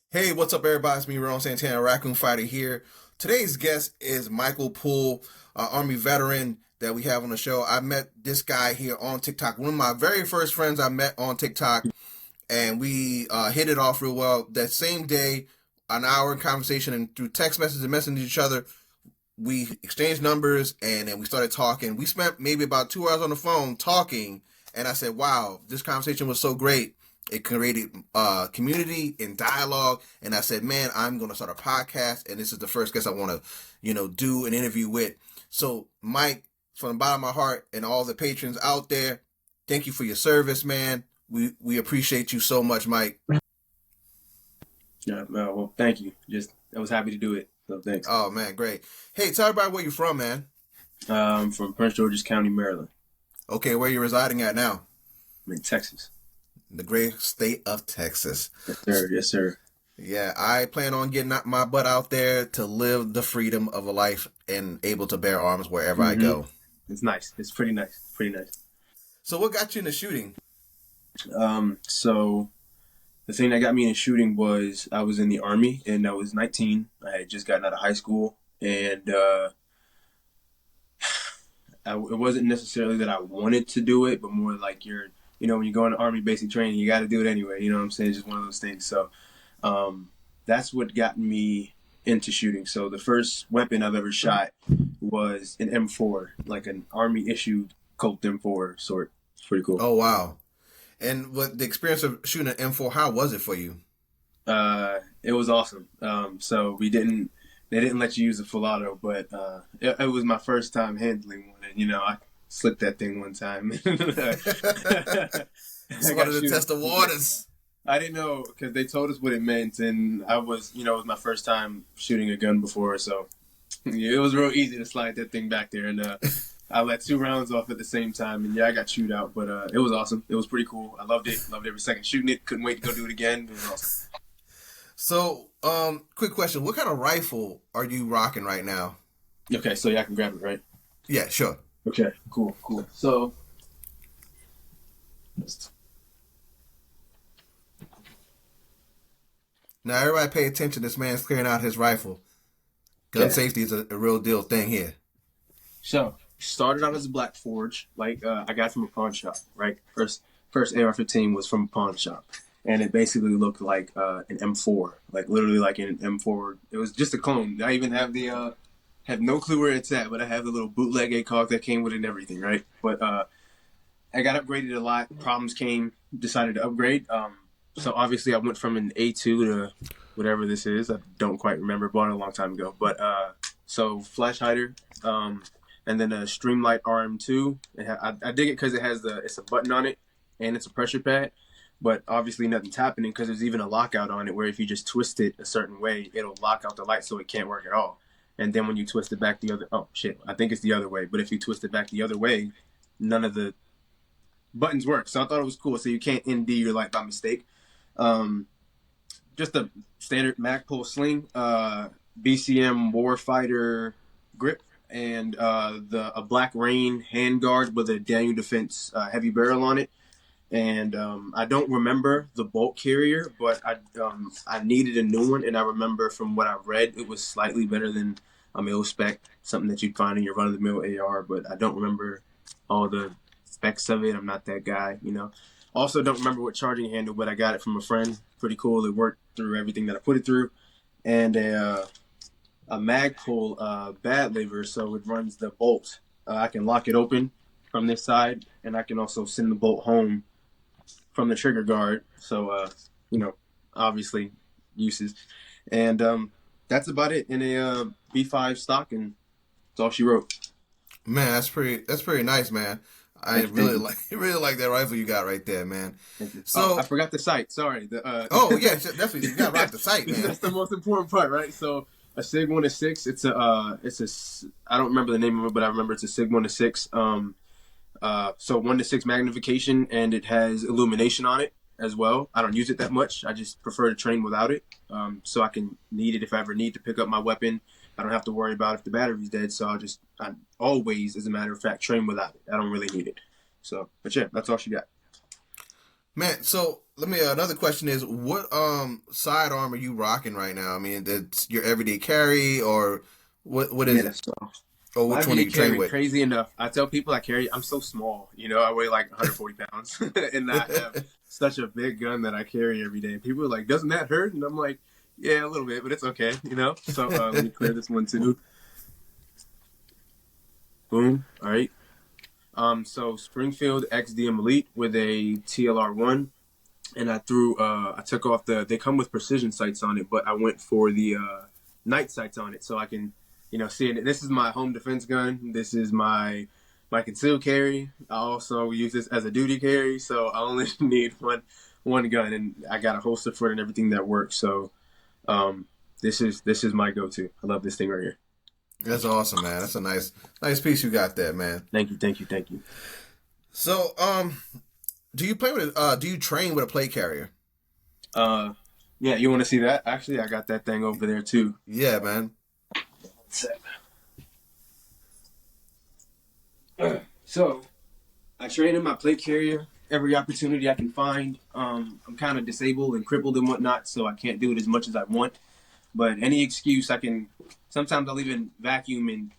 Hey, what's up, everybody? It's me, Ron Santana, Raccoon Fighter here. Today's guest is Michael Poole, Army veteran that we have on the show. I met this guy here on TikTok. One of my very first friends I met on TikTok, and we hit it off real well. That same day, an hour in conversation, and through text messages and messaging each other, we exchanged numbers, and then we started talking. We spent maybe about 2 hours on the phone talking, and I said, wow, this conversation was so great. It created community and dialogue, and I said, man, I'm going to start a podcast, and this is the first guest I want to, do an interview with. So, Mike, from the bottom of my heart and all the patrons out there, thank you for your service, man. We appreciate you so much, Mike. Yeah, well, thank you. I was happy to do it. So thanks. Oh, man, great. Hey, tell everybody where you're from, man. From Prince George's County, Maryland. Okay, where you residing at now? I'm in Texas. The great state of Texas. Yes, sir. Yes, sir. Yeah, I plan on getting my butt out there to live the freedom of a life and able to bear arms wherever I go. It's nice. It's pretty nice. Pretty nice. So what got you into shooting? So the thing that got me into shooting was I was in the Army, and I was 19. I had just gotten out of high school, and it wasn't necessarily that I wanted to do it, but more like when you go into Army basic training, you got to do it anyway. You know what I'm saying? It's just one of those things. So that's what got me into shooting. So the first weapon I've ever shot was an M4, like an Army-issued Colt M4 sort. It's pretty cool. Oh, wow. And what the experience of shooting an M4, how was it for you? It was awesome. So they didn't let you use a full auto, but it was my first time handling one. And, I slipped that thing one time. Just wanted to test the waters. I didn't know because they told us what it meant, and I was, it was my first time shooting a gun before, so it was real easy to slide that thing back there, and I let 2 rounds off at the same time, and I got chewed out, but it was awesome. It was pretty cool. I loved it. Loved every second shooting it. Couldn't wait to go do it again. It was awesome. So, quick question: what kind of rifle are you rocking right now? Okay, so I can grab it, right? Yeah, sure. Okay, cool. So, now everybody pay attention. This man's clearing out his rifle. Gun safety is a real deal thing here. So, started out as a Black Forge, like I got from a pawn shop, right? First AR-15 was from a pawn shop, and it basically looked like an M4, like literally like an M4. It was just a clone. I even have have no clue where it's at, but I have the little bootleg ACOG that came with it and everything, right? But I got upgraded a lot. Problems came, decided to upgrade. So obviously I went from an A2 to whatever this is. I don't quite remember. Bought it a long time ago. But so flash hider, and then a Streamlight RM2. I dig it because it's a button on it and it's a pressure pad. But obviously nothing's happening because there's even a lockout on it where if you just twist it a certain way, it'll lock out the light so it can't work at all. And then when you twist it back I think it's the other way. But if you twist it back the other way, none of the buttons work. So I thought it was cool. So you can't ND your light by mistake. Just a standard Magpul sling, BCM Warfighter grip, and a Black Rain handguard with a Daniel Defense heavy barrel on it. And I don't remember the bolt carrier, but I needed a new one, and I remember from what I read, it was slightly better than a mil spec, something that you'd find in your run-of-the-mill AR, but I don't remember all the specs of it. I'm not that guy, Also don't remember what charging handle, but I got it from a friend. Pretty cool. It worked through everything that I put it through. And a Magpul bad lever, so it runs the bolt. I can lock it open from this side, and I can also send the bolt home from the trigger guard. So, obviously uses. And that's about it in a B5 stock, and that's all she wrote. Man, that's pretty nice, man. I really like that rifle you got right there, man. So I forgot the sight. Sorry. Oh yeah, definitely. You got to rock the sight, man. That's the most important part, right? So a Sig 1-6. It's I don't remember the name of it, but I remember it's a Sig 1-6. So 1-6 magnification, and it has illumination on it as well. I don't use it that much. I just prefer to train without it, so I can need it if I ever need to pick up my weapon. I don't have to worry about if the battery's dead, so I always, as a matter of fact, train without it. I don't really need it. So, but yeah, that's all she got. Man, so let me. Another question is, what sidearm are you rocking right now? I mean, that's your everyday carry, or what is Yeah, it? so Or my which one do everyday you train carry, with? crazy enough, I tell people I carry, I'm so small, I weigh like 140 pounds, and I have such a big gun that I carry every day. People are like, doesn't that hurt? And I'm like, yeah, a little bit, but it's okay. So let me clear this one too. Boom. All right. So Springfield XDM Elite with a TLR1, and I took off they come with precision sights on it, but I went for the night sights on it so I can, see it. This is my home defense gun. This is my concealed carry. I also use this as a duty carry, so I only need one gun, and I got a holster for it and everything that works. So this is my go-to. I love this thing right here. That's awesome, man. That's a nice piece you got there, man. Thank you, thank you, thank you. So, do you do you train with a plate carrier? Yeah, you want to see that? Actually, I got that thing over there too. Yeah, man. So, I train in my plate carrier every opportunity I can find. I'm kind of disabled and crippled and whatnot, so I can't do it as much as I want. But any excuse I can. Sometimes I'll even vacuum and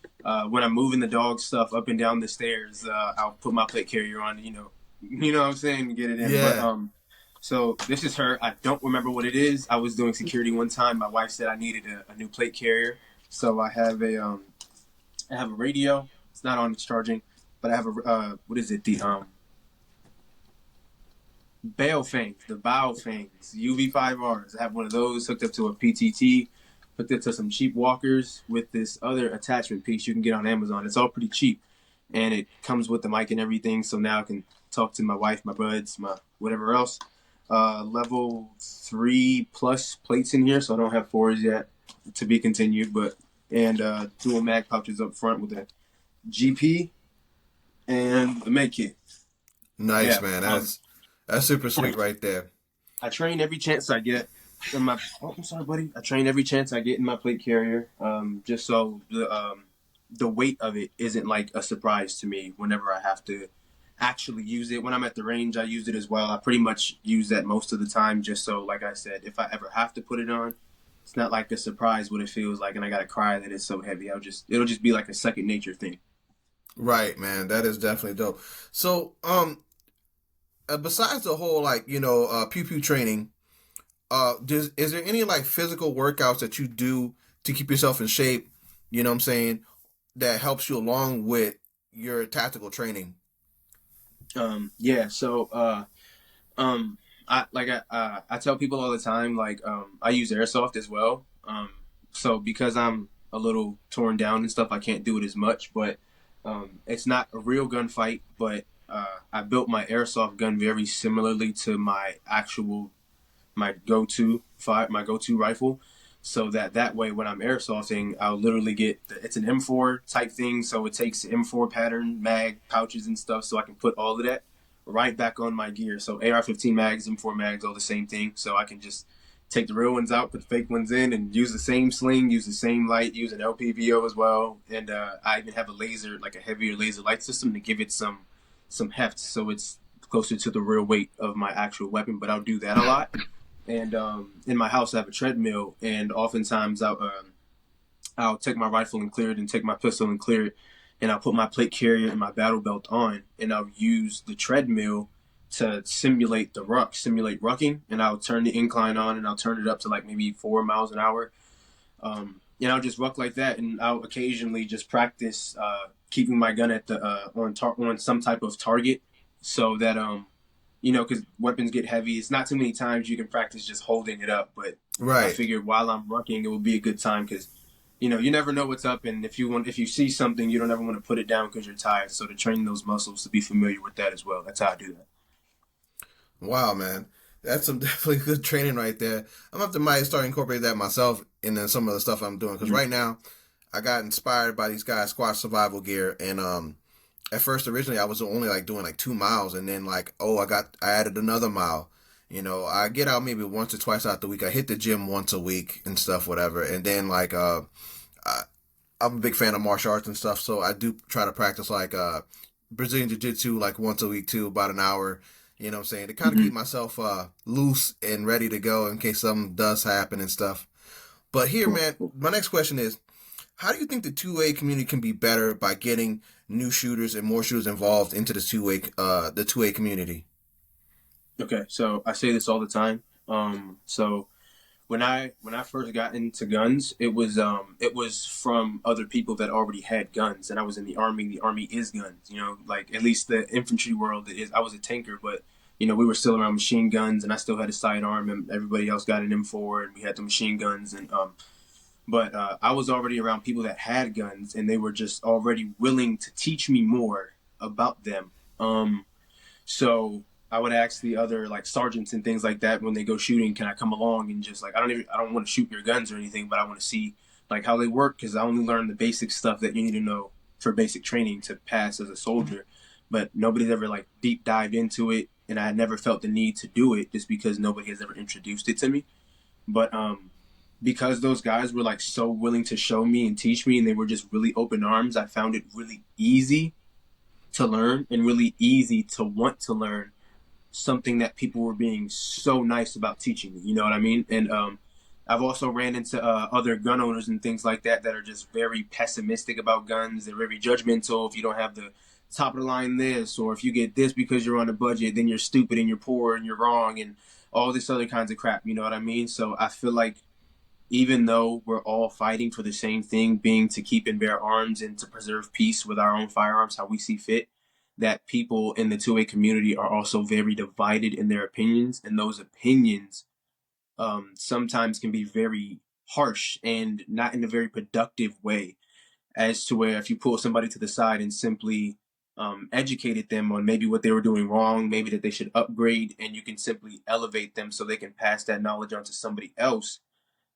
when I'm moving the dog stuff up and down the stairs, I'll put my plate carrier on. You know what I'm saying, get it in. Yeah. But so this is her. I don't remember what it is. I was doing security one time. My wife said I needed a new plate carrier, so I have a radio. It's not on. It's charging, but I have a what is it? The Bale Fangs, the Bow Fangs, UV5Rs. I have one of those hooked up to a PTT, hooked up to some cheap walkers with this other attachment piece you can get on Amazon. It's all pretty cheap, and it comes with the mic and everything, so now I can talk to my wife, my buds, my whatever else. Level 3 plus plates in here, so I don't have 4s yet, to be continued, and dual mag pouches up front with a GP and the med kit. Nice, Yeah, man. That's super sweet right there. I train every chance I get in my. Oh, I'm sorry, buddy. I train every chance I get in my plate carrier, just so the weight of it isn't like a surprise to me whenever I have to actually use it. When I'm at the range, I use it as well. I pretty much use that most of the time, just so, like I said, if I ever have to put it on, it's not like a surprise what it feels like, and I gotta cry that it's so heavy. It'll just be like a second nature thing. Right, man. That is definitely dope. So, besides the whole pew pew training, is there any like physical workouts that you do to keep yourself in shape? You know what I'm saying? That helps you along with your tactical training. Yeah. So, I tell people all the time, like, I use airsoft as well. So because I'm a little torn down and stuff, I can't do it as much, but, it's not a real gunfight, but, I built my airsoft gun very similarly to my go-to rifle. So that way, when I'm airsofting, I'll literally it's an M4 type thing. So it takes the M4 pattern, mag, pouches and stuff. So I can put all of that right back on my gear. So AR-15 mags, M4 mags, all the same thing. So I can just take the real ones out, put the fake ones in, and use the same sling, use the same light, use an LPVO as well. And I even have a laser, like a heavier laser light system to give it some heft. So it's closer to the real weight of my actual weapon. But I'll do that a lot. And in my house, I have a treadmill, and oftentimes I'll take my rifle and clear it, and take my pistol and clear it, and I'll put my plate carrier and my battle belt on, and I'll use the treadmill to simulate rucking, and I'll turn the incline on, and I'll turn it up to like maybe 4 miles an hour. And I'll just ruck like that, and I'll occasionally just practice keeping my gun at the on some type of target, so that because weapons get heavy. It's not too many times you can practice just holding it up, but Right. I figured while I'm rucking, it would be a good time because, you never know what's up, and if you see something, you don't ever want to put it down because you're tired. So to train those muscles to be familiar with that as well. That's how I do that. Wow, man. That's some definitely good training right there. I'm going to might start incorporating that myself in then some of the stuff I'm doing. Because right now, I got inspired by these guys' squash survival gear. And at first, originally, I was only like doing like 2 miles. And then like, I added another mile. I get out maybe once or twice out the week. I hit the gym once a week and stuff, whatever. And then like, I'm a big fan of martial arts and stuff. So I do try to practice like Brazilian Jiu-Jitsu like once a week too, about an hour. You know what I'm saying? To kind of keep myself loose and ready to go in case something does happen and stuff. But here, Cool. man, my next question is, how do you think the 2A community can be better by getting new shooters and more shooters involved into the 2A community? Okay, so I say this all the time. So when I first got into guns, it was from other people that already had guns, and I was in the army. The army is guns, like at least the infantry world is. I was a tanker, but we were still around machine guns, and I still had a sidearm, and everybody else got an M4, and we had the machine guns, and but I was already around people that had guns, and they were just already willing to teach me more about them. So I would ask the other like sergeants and things like that when they go shooting, can I come along and just like I don't want to shoot your guns or anything, but I want to see like how they work because I only learned the basic stuff that you need to know for basic training to pass as a soldier. But nobody's ever like deep dived into it, and I never felt the need to do it just because nobody has ever introduced it to me. But because those guys were like so willing to show me and teach me, and they were just really open arms, I found it really easy to learn and really easy to want to learn something that people were being so nice about teaching me. You know what I mean? And I've also ran into other gun owners and things like that are just very pessimistic about guns. They're very judgmental. If you don't have the top of the line this, or if you get this because you're on a budget, then you're stupid and you're poor and you're wrong and all this other kinds of crap. You know what I mean? So I feel like even though we're all fighting for the same thing, being to keep and bear arms and to preserve peace with our own firearms, how we see fit, that people in the 2A community are also very divided in their opinions, and those opinions sometimes can be very harsh and not in a very productive way, as to where if you pull somebody to the side and simply educated them on maybe what they were doing wrong, maybe that they should upgrade, and you can simply elevate them so they can pass that knowledge on to somebody else.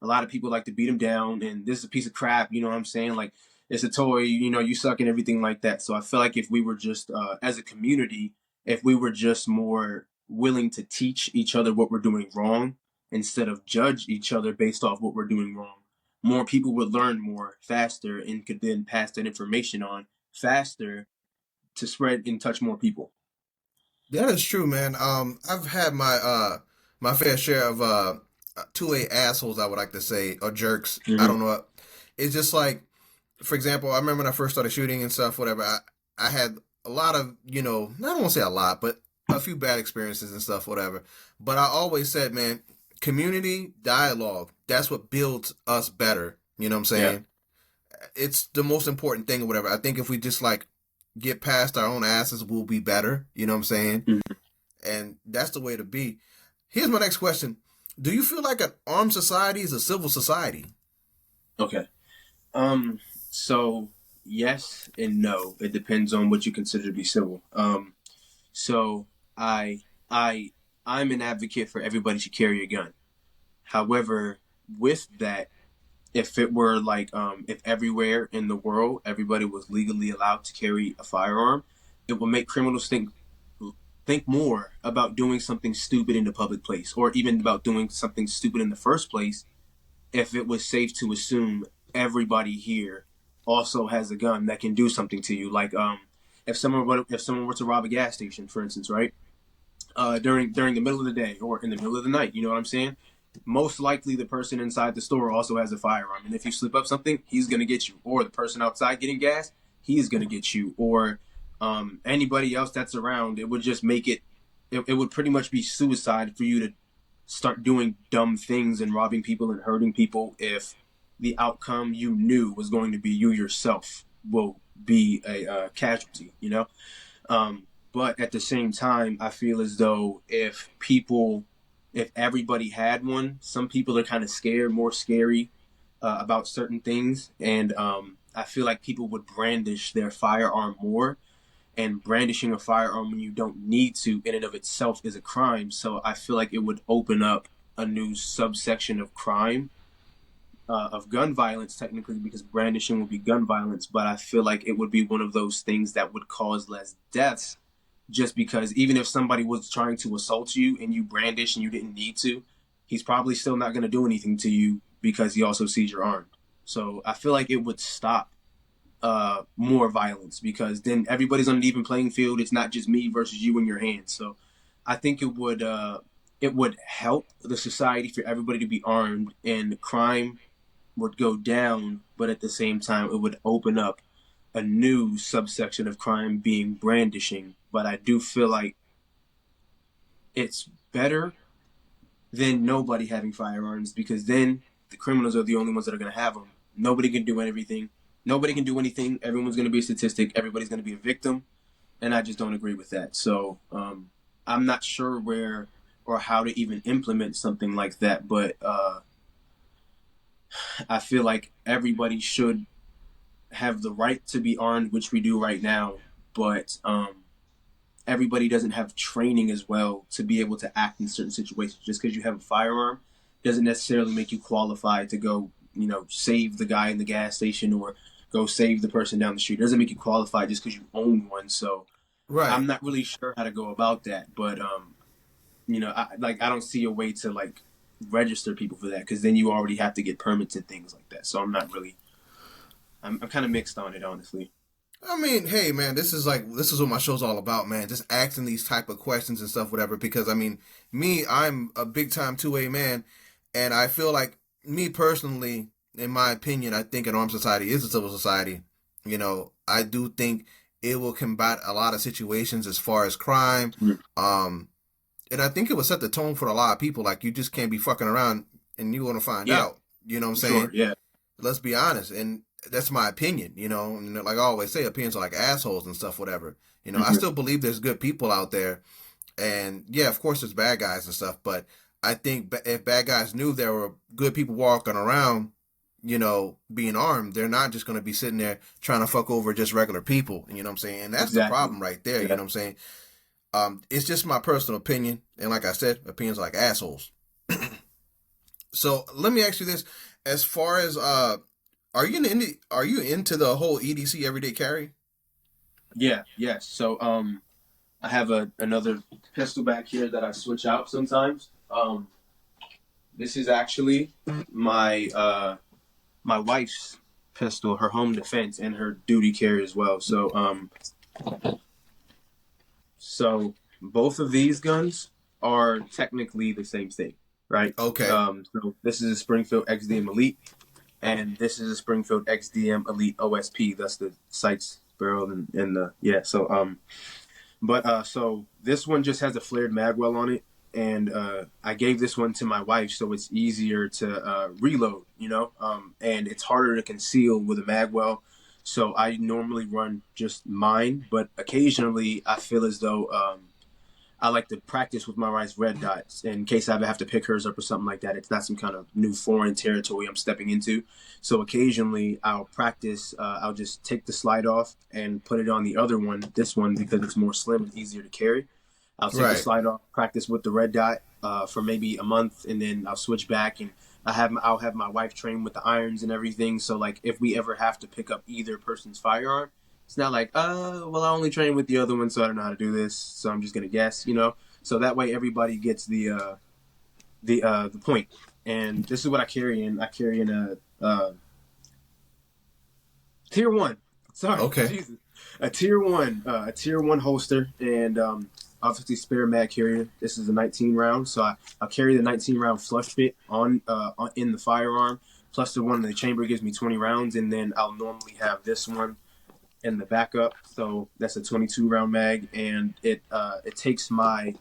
A lot of people like to beat them down, and this is a piece of crap, you know what I'm saying? Like, it's a toy, you suck and everything like that. So I feel like if we were just, as a community, if we were just more willing to teach each other what we're doing wrong instead of judge each other based off what we're doing wrong, more people would learn more faster and could then pass that information on faster to spread and touch more people. That is true, man. I've had my fair share of 2A assholes, I would like to say, or jerks. I Mm-hmm. don't know. It's just like, for example, I remember when I first started shooting and stuff, whatever. I had a lot of, I don't want to say a lot, but a few bad experiences and stuff, whatever. But I always said, man, community dialogue, that's what builds us better. You know what I'm Yeah. saying? It's the most important thing or whatever. I think if we just like get past our own asses, we'll be better. You know what I'm saying? Mm-hmm. And that's the way to be. Here's my next question. Do you feel like an armed society is a civil society? Okay. Um, so yes and no. It depends on what you consider to be civil. So I I I'm an advocate for everybody should carry a gun. However, with that, if it were like if everywhere in the world everybody was legally allowed to carry a firearm, it would make criminals think more about doing something stupid in the public place, or even about doing something stupid in the first place if it was safe to assume everybody here also has a gun that can do something to you. Like if someone were to rob a gas station, for instance, right? During the middle of the day or in the middle of the night, you know what I'm saying? Most likely the person inside the store also has a firearm, and if you slip up something, he's gonna get you. Or the person outside getting gas, he's gonna get you. Or anybody else that's around. It would just make it would pretty much be suicide for you to start doing dumb things and robbing people and hurting people if the outcome you knew was going to be you yourself will be a casualty, but at the same time, I feel as though if everybody had one, some people are kind of scared, more scary about certain things. And I feel like people would brandish their firearm more, and brandishing a firearm when you don't need to in and of itself is a crime. So I feel like it would open up a new subsection of crime, of gun violence, technically, because brandishing would be gun violence. But I feel like it would be one of those things that would cause less deaths, just because even if somebody was trying to assault you and you brandish and you didn't need to, he's probably still not going to do anything to you because he also sees you're armed. So I feel like it would stop more violence, because then everybody's on an even playing field. It's not just me versus you and your hands. So I think it would help the society for everybody to be armed, and crime would go down. But at the same time, it would open up a new subsection of crime, being brandishing. But I do feel like it's better than nobody having firearms, because then the criminals are the only ones that are going to have them. Nobody can do everything. Nobody can do anything. Everyone's going to be a statistic. Everybody's going to be a victim. And I just don't agree with that. So I'm not sure where or how to even implement something like that. But I feel like everybody should have the right to be armed, which we do right now. But everybody doesn't have training as well to be able to act in certain situations. Just because you have a firearm doesn't necessarily make you qualified to go, save the guy in the gas station or go save the person down the street. It doesn't make you qualified just because you own one. So Right. I'm not really sure how to go about that. But I don't see a way to register people for that, because then you already have to get permits and things like that. So I'm kind of mixed on it, honestly. I mean, hey man, this is what my show's all about, man. Just asking these type of questions and stuff, whatever. Because I mean, I'm a big time 2A man, and I feel like, me personally, in my opinion, I think an armed society is a civil society. I do think it will combat a lot of situations as far as crime. And I think it will set the tone for a lot of people. Like, you just can't be fucking around and you want to find out. You know what I'm saying? Sure, yeah. Let's be honest. And that's my opinion, And like I always say, opinions are like assholes and stuff, whatever. I still believe there's good people out there. And yeah, of course there's bad guys and stuff. But I think if bad guys knew there were good people walking around, being armed, they're not just going to be sitting there trying to fuck over just regular people. You know what I'm saying? And that's the problem right there. Yeah. You know what I'm saying? It's just my personal opinion. And like I said, opinions are like assholes. So let me ask you this. As far as, are you into the whole EDC, everyday carry? Yeah, yes. So I have another pistol back here that I switch out sometimes. This is actually my my wife's pistol, her home defense, and her duty carry as well. So both of these guns are technically the same thing, right? Okay. So this is a Springfield XDM Elite, and this is a Springfield XDM Elite OSP. That's the sights, barrel, and the so this one just has a flared magwell on it, and I gave this one to my wife so it's easier to reload, and it's harder to conceal with a magwell. So I normally run just mine, but occasionally I feel as though I like to practice with my wife's red dots in case I ever have to pick hers up or something like that. It's not some kind of new foreign territory I'm stepping into. So occasionally I'll practice. I'll just take the slide off and put it on the other one, this one, because it's more slim and easier to carry. I'll take the slide off, practice with the red dot for maybe a month, and then I'll switch back, and I'll have my wife train with the irons and everything. So like if we ever have to pick up either person's firearm, it's not like, well, I only train with the other one, so I don't know how to do this, so I'm just gonna guess, So that way everybody gets the point. And this is what I carry in. I carry in a tier 1. Sorry, okay. Jesus. A tier 1 holster, and obviously spare mag carrier. This is a 19 round, so I'll carry the 19 round flush fit on in the firearm. Plus the one in the chamber gives me 20 rounds, and then I'll normally have this one in the backup. So that's a 22 round mag, and it takes my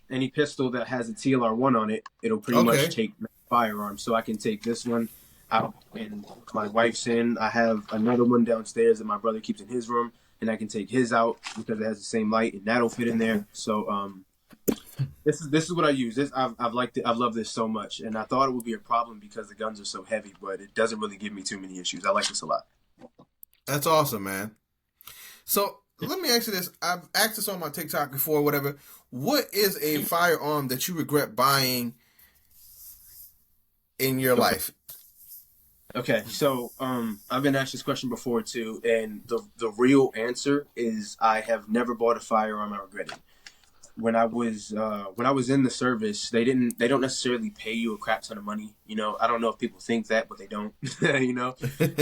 any pistol that has a TLR1 on it. It'll pretty much take my firearm. So I can take this one out, and my wife's in. I have another one downstairs that my brother keeps in his room, and I can take his out because it has the same light, and that'll fit in there. So this is what I use. I've liked it. I've loved this so much, and I thought it would be a problem because the guns are so heavy, but it doesn't really give me too many issues. I like this a lot. That's awesome, man. So let me ask you this. I've asked this on my TikTok before, whatever. What is a firearm that you regret buying in your life? Okay, so I've been asked this question before too, and the real answer is I have never bought a firearm I regretted. When I was in the service, they don't necessarily pay you a crap ton of money. I don't know if people think that, but they don't.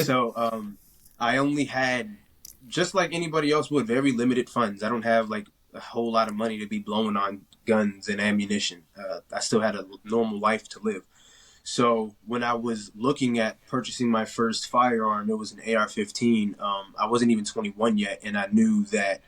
So I only had just like anybody else would, very limited funds. I don't have like a whole lot of money to be blowing on guns and ammunition. I still had a normal life to live. So when I was looking at purchasing my first firearm, it was an AR-15. I wasn't even 21 yet, and I knew that,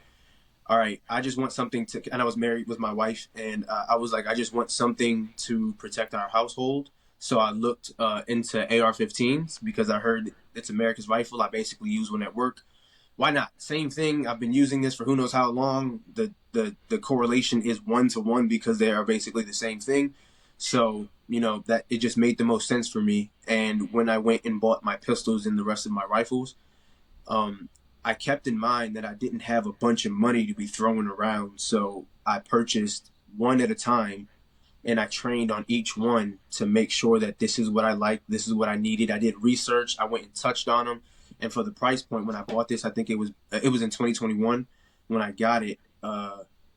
all right, I just want something to, and I was married with my wife, and I was like, I just want something to protect our household. So I looked into AR-15s because I heard it's America's rifle. I basically use one at work. Why not? Same thing. I've been using this for who knows how long. The correlation is 1-to-1 because they are basically the same thing. So, that it just made the most sense for me. And when I went and bought my pistols and the rest of my rifles, I kept in mind that I didn't have a bunch of money to be throwing around. So I purchased one at a time, and I trained on each one to make sure that this is what I liked, this is what I needed. I did research. I went and touched on them. And for the price point, when I bought this, I think it was in 2021 when I got it.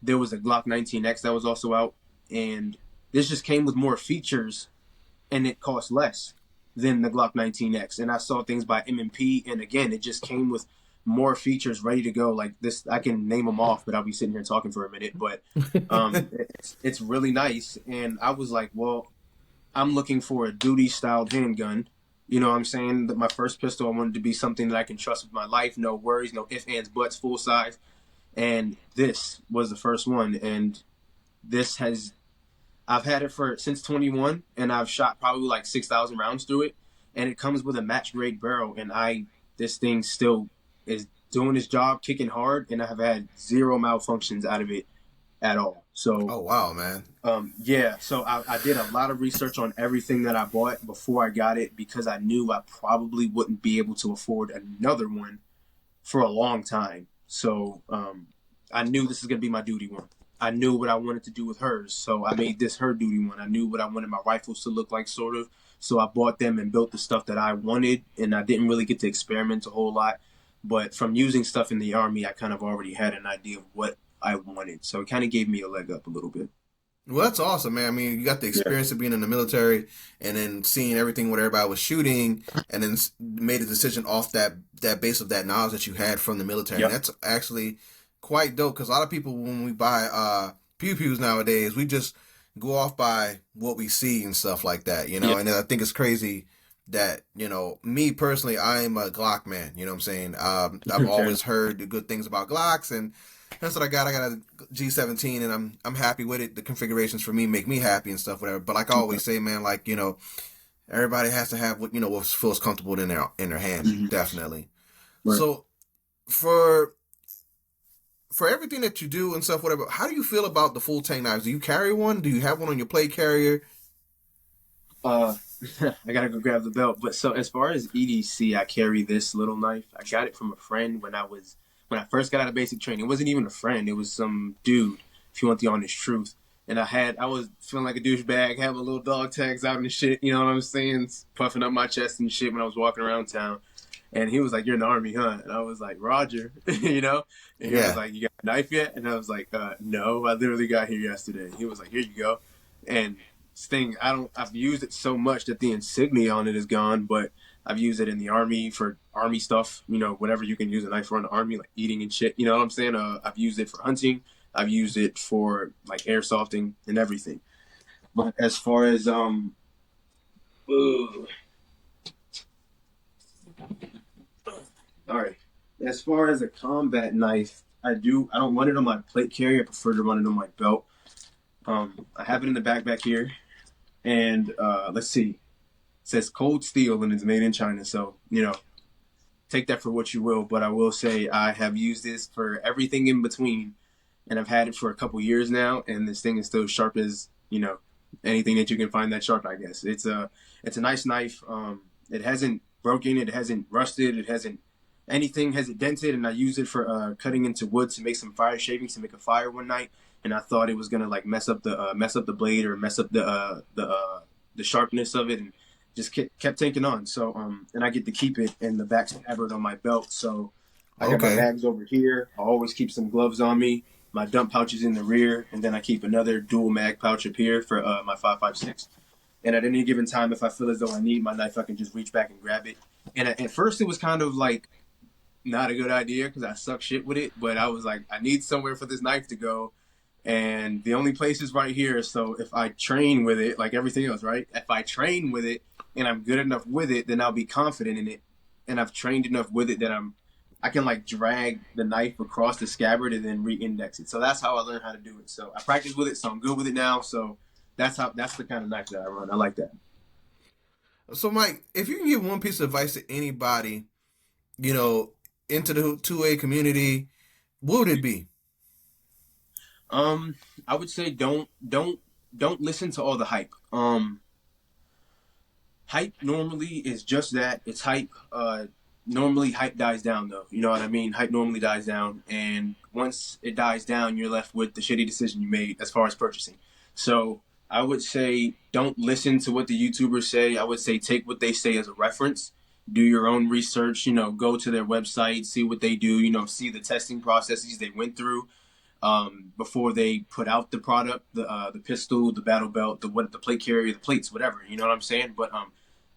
There was a Glock 19X that was also out, and this just came with more features, and it cost less than the Glock 19X. And I saw things by M&P, and again, it just came with more features ready to go. Like this, I can name them off, but I'll be sitting here talking for a minute. But it's really nice, and I was like, well, I'm looking for a duty-styled handgun. You know what I'm saying? My first pistol, I wanted to be something that I can trust with my life. No worries, no ifs, ands, buts, full size. And this was the first one. And I've had it since 21, and I've shot probably like 6,000 rounds through it. And it comes with a match grade barrel. And this thing still is doing its job, kicking hard. And I have had zero malfunctions out of it at all. So, oh wow, man. Yeah. So I did a lot of research on everything that I bought before I got it, because I knew I probably wouldn't be able to afford another one for a long time. So I knew this is going to be my duty one. I knew what I wanted to do with hers, so I made this her duty one. I knew what I wanted my rifles to look like, sort of. So I bought them and built the stuff that I wanted, and I didn't really get to experiment a whole lot. But from using stuff in the Army, I kind of already had an idea of what I wanted. So it kind of gave me a leg up a little bit. Well, that's awesome, man. I mean, you got the experience of being in the military and then seeing everything what everybody was shooting, and then made a decision off that base of that knowledge that you had from the military. Yep. And that's actually quite dope, because a lot of people, when we buy pew-pews nowadays, we just go off by what we see and stuff like that, you know? Yeah. And I think it's crazy that, me personally, I'm a Glock man, you know what I'm saying? I've always heard the good things about Glocks, and that's what I got. I got a G17, and I'm happy with it. The configurations for me make me happy and stuff, whatever. But like I always say, man, like, everybody has to have what feels comfortable in their hand, definitely. Right. So for everything that you do and stuff, whatever, how do you feel about the full tank knives? Do you carry one? Do you have one on your plate carrier? I gotta go grab the belt. But so as far as EDC, I carry this little knife. I got it from a friend when I first got out of basic training. It wasn't even a friend. It was some dude, if you want the honest truth. And I was feeling like a douchebag, having little dog tags out and shit, you know what I'm saying? Puffing up my chest and shit when I was walking around town. And he was like, "You're in the Army, huh?" And I was like, "Roger," And he was like, "You got a knife yet?" And I was like, "No, I literally got here yesterday." He was like, "Here you go." And this thing, I've used it so much that the insignia on it is gone, but I've used it in the Army for Army stuff, whatever you can use a knife for in the Army, like eating and shit, you know what I'm saying? I've used it for hunting. I've used it for like airsofting and everything. But as far as, all right. As far as a combat knife, I don't run it on my plate carrier. I prefer to run it on my belt. I have it in the backpack here. And let's see. It says cold steel and it's made in China. So, take that for what you will. But I will say I have used this for everything in between. And I've had it for a couple years now. And this thing is still sharp as, anything that you can find that sharp, I guess. It's a nice knife. It hasn't broken. It hasn't rusted. It hasn't anything has it dented, and I used it for cutting into wood to make some fire shavings to make a fire one night, and I thought it was gonna like mess up the blade or mess up the sharpness of it, and just kept taking on. So and I get to keep it in the back scabbard on my belt. So I got my bags over here. I always keep some gloves on me. My dump pouch is in the rear, and then I keep another dual mag pouch up here for my 5.56. And at any given time, if I feel as though I need my knife, I can just reach back and grab it. And at first, it was kind of like not a good idea because I suck shit with it. But I was like, I need somewhere for this knife to go. And the only place is right here. So if I train with it, like everything else, right? If I train with it and I'm good enough with it, then I'll be confident in it. And I've trained enough with it that I can like drag the knife across the scabbard and then re-index it. So that's how I learned how to do it. So I practice with it, so I'm good with it now. So that's the kind of knife that I run. I like that. So, Mike, if you can give one piece of advice to anybody, into the 2A community, what would it be? I would say don't listen to all the hype. Hype normally is just that. It's hype. Normally hype dies down though. You know what I mean? Hype normally dies down, and once it dies down, you're left with the shitty decision you made as far as purchasing. So I would say don't listen to what the YouTubers say. I would say take what they say as a reference. Do your own research. Go to their website, see what they do. See the testing processes they went through before they put out the product, the pistol, the battle belt, the plate carrier, the plates, whatever. You know what I'm saying? But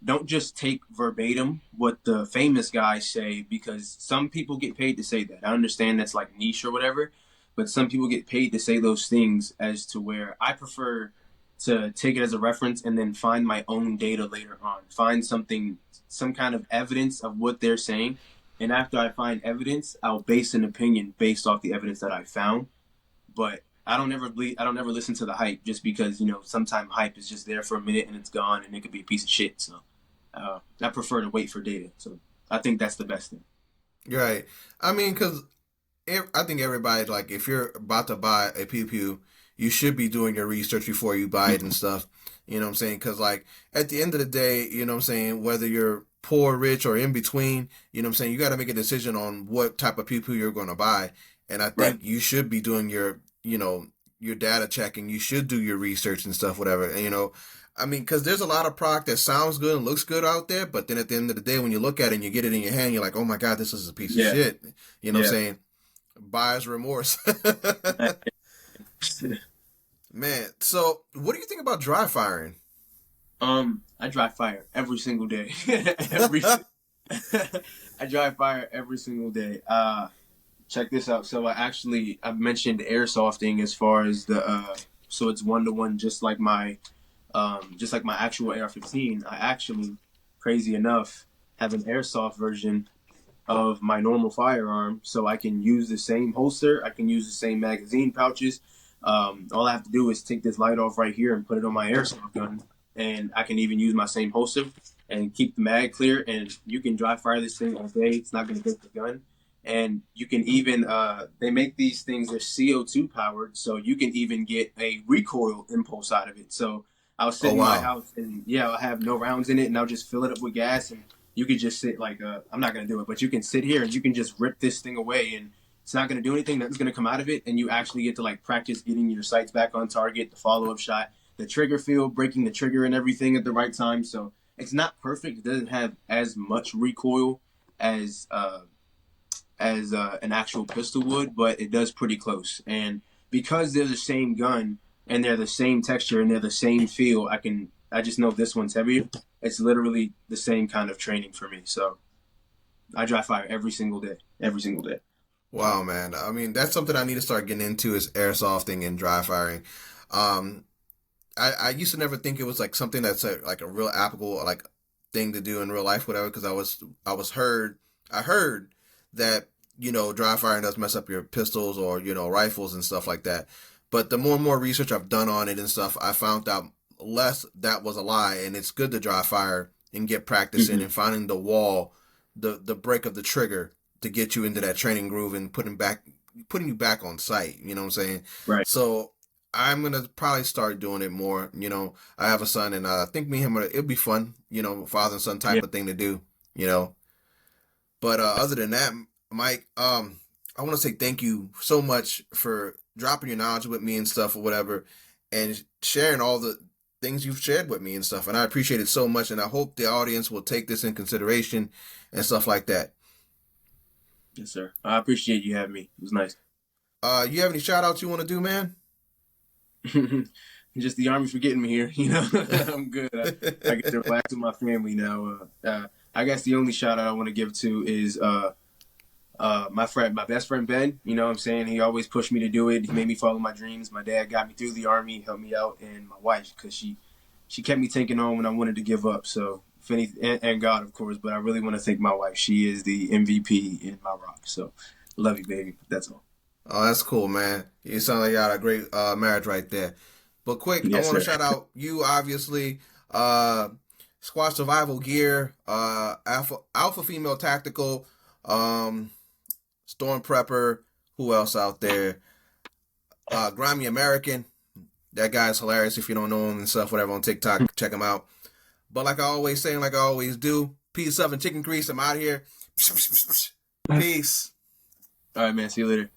don't just take verbatim what the famous guys say, because some people get paid to say that. I understand that's like niche or whatever, but some people get paid to say those things, as to where I prefer to take it as a reference and then find my own data later on. Find some kind of evidence of what they're saying. And after I find evidence, I'll base an opinion based off the evidence that I found. But I don't ever listen to the hype, just because, sometimes hype is just there for a minute and it's gone, and it could be a piece of shit. So I prefer to wait for data. So I think that's the best thing. Right. I mean, because I think everybody, like, if you're about to buy a pew, you should be doing your research before you buy it and stuff. You know what I'm saying? Because, like, at the end of the day, you know what I'm saying, whether you're poor, rich, or in between, you know what I'm saying, you got to make a decision on what type of pew you're going to buy. And I think you should be doing your data checking. You should do your research and stuff, whatever. And, I mean, because there's a lot of product that sounds good and looks good out there, but then at the end of the day, when you look at it and you get it in your hand, you're like, oh my God, this is a piece of shit. You know what I'm saying? Buyer's remorse. Man, so what do you think about dry firing? I dry fire every single day. I dry fire every single day. Check this out. So I've mentioned airsofting as far as so it's 1-to-1, just like my actual AR-15. I actually, crazy enough, have an airsoft version of my normal firearm, so I can use the same holster. I can use the same magazine pouches. All I have to do is take this light off right here and put it on my airsoft gun, and I can even use my same holster and keep the mag clear, and you can dry fire this thing all day. It's not going to break the gun. And you can even, they make these things, they're CO2 powered, so you can even get a recoil impulse out of it. So I'll sit in my house and I'll have no rounds in it, and I'll just fill it up with gas, and you could just sit like, I'm not going to do it, but you can sit here and you can just rip this thing away, and it's not going to do anything. Nothing's going to come out of it. And you actually get to like practice getting your sights back on target, the follow-up shot, the trigger feel, breaking the trigger and everything at the right time. So it's not perfect. It doesn't have as much recoil as an actual pistol would, but it does pretty close. And because they're the same gun and they're the same texture and they're the same feel, I just know this one's heavier. It's literally the same kind of training for me. So I dry fire every single day. Wow, man. I mean, that's something I need to start getting into, is airsofting and dry firing. I used to never think it was like something that's like a real applicable like thing to do in real life, whatever, because I heard that, dry firing does mess up your pistols or, rifles and stuff like that. But the more and more research I've done on it and stuff, I found out less that was a lie, and it's good to dry fire and get practice in and finding the wall, the break of the trigger to get you into that training groove and putting you back on sight. You know what I'm saying? Right. So I'm going to probably start doing it more. I have a son, and I think me and him, it'll be fun, father and son type of thing to do, But other than that, Mike, I want to say thank you so much for dropping your knowledge with me and stuff or whatever, and sharing all the things you've shared with me and stuff. And I appreciate it so much, and I hope the audience will take this in consideration and stuff like that. Yes, sir. I appreciate you having me. It was nice. You have any shout outs you want to do, man? Just the Army for getting me here. I'm good. I get to relax with my family now. I guess the only shout out I want to give to is My best friend Ben, you know what I'm saying? He always pushed me to do it. He made me follow my dreams. My dad got me through the Army, helped me out, and my wife, because she kept me taking on when I wanted to give up. So, if any, and God, of course, but I really want to thank my wife. She is the MVP in my rock. So, love you, baby. That's all. Oh, that's cool, man. You sound like you got a great marriage right there. But quick, I Yes, want to sir. shout out you, obviously. Squad Survival Gear, Alpha Female Tactical, Storm Prepper, who else out there? Grimy American. That guy's hilarious if you don't know him and stuff, whatever, on TikTok. Check him out. But like I always say, and like I always do, peace, love, and chicken grease. I'm out here. Peace. All right, man. See you later.